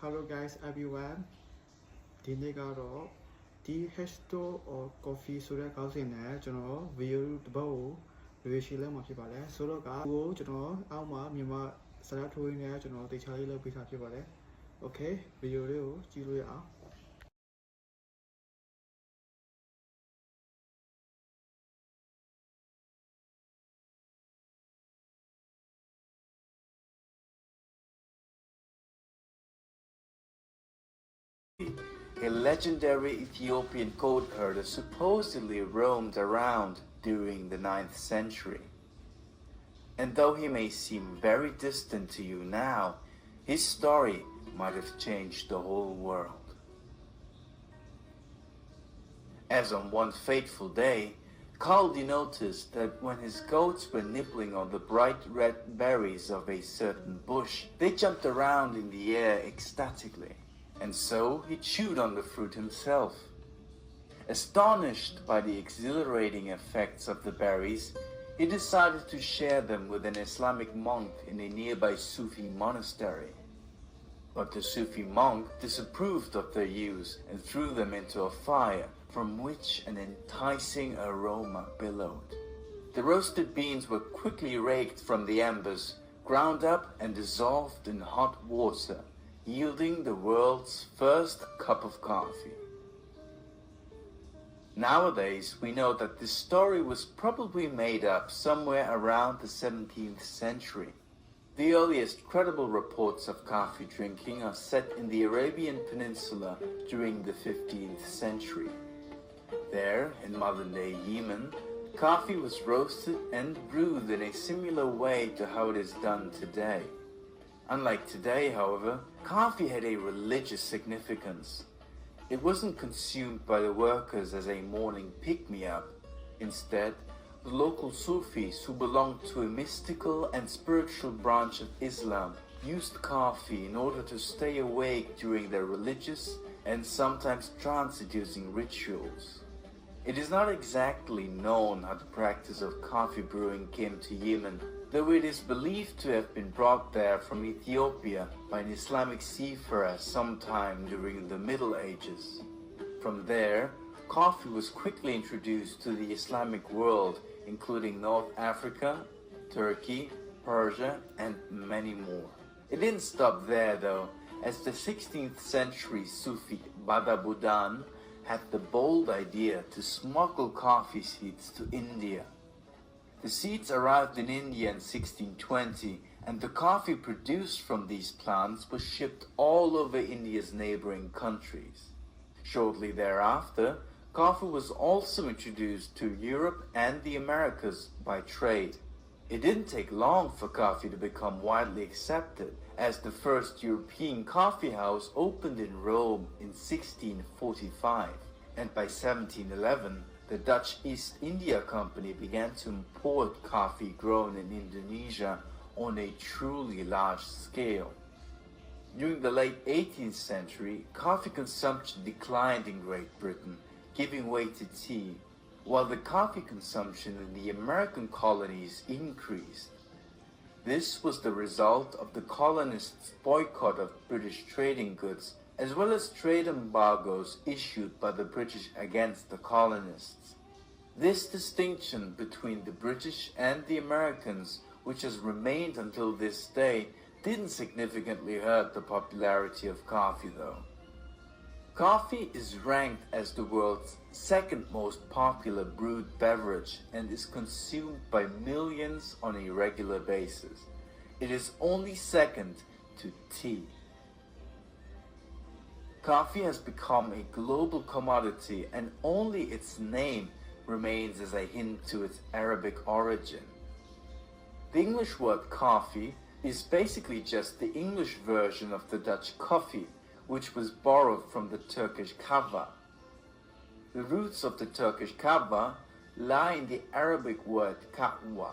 hello guys everyone ဒီနေ့ကတော့ဒီ H2 or coffee ဆိုတဲ့ခေါင်းစဉ်နဲ့ကျွန်တော် video တစ်ပုဒ်ကို review လုပ်မှာဖြစ်ပါတယ်ဆိုတော့ကိုကျွန်တော်အောက်မှာမြန်မာစကားထိုးရင်းနဲ့ကျွန်တော်တေချာလေးလုပ်ပေးထားဖြစ်ပါတယ် okay video လေးကိုကြည့်လို့ရအောင် A legendary Ethiopian goat herder supposedly roamed around during the 9th century. And though he may seem very distant to you now, his story might have changed the whole world. As on one fateful day, Kaldi noticed that when his goats were nibbling on the bright red berries of a certain bush, they jumped around in the air ecstatically. And so he chewed on the fruit himself. Astonished by the exhilarating effects of the berries, he decided to share them with an Islamic monk in a nearby Sufi monastery. But the Sufi monk disapproved of their use and threw them into a fire from which an enticing aroma billowed. The roasted beans were quickly raked from the embers, ground up and dissolved in hot water, yielding the world's first cup of coffee. Nowadays, we know that this story was probably made up somewhere around the 17th century. The earliest credible reports of coffee drinking are set in the Arabian Peninsula during the 15th century. There, in modern-day Yemen, coffee was roasted and brewed in a similar way to how it is done today. Unlike today, however, coffee had a religious significance. It wasn't consumed by the workers as a morning pick-me-up. Instead, the local Sufis who belonged to a mystical and spiritual branch of Islam used coffee in order to stay awake during their religious and sometimes trance-inducing rituals. It is not exactly known how the practice of coffee brewing came to Yemen, though it is believed to have been brought there from Ethiopia by an Islamic seafarer sometime during the Middle Ages. From there, coffee was quickly introduced to the Islamic world, including North Africa, Turkey, Persia, and many more. It didn't stop there though, as the 16th century Sufi Badabudan had the bold idea to smuggle coffee seeds to India. The seeds arrived in India in 1620, and the coffee produced from these plants was shipped all over India's neighboring countries. Shortly thereafter, coffee was also introduced to Europe and the Americas by trade. It didn't take long for coffee to become widely accepted, as the first European coffee house opened in Rome in 1645, and by 1711, the Dutch East India Company began to import coffee grown in Indonesia on a truly large scale. During the late 18th century, coffee consumption declined in Great Britain, giving way to tea, while the coffee consumption in the American colonies increased. This was the result of the colonists' boycott of British trading goods, as well as trade embargoes issued by the British against the colonists. This distinction between the British and the Americans, which has remained until this day, didn't significantly hurt the popularity of coffee though. Coffee is ranked as the world's second most popular brewed beverage and is consumed by millions on a regular basis. It is only second to tea. Coffee has become a global commodity, and only its name remains as a hint to its Arabic origin. The English word coffee is basically just the English version of the Dutch coffee, which was borrowed from the Turkish kahva. The roots of the Turkish kahva lie in the Arabic word kahwa,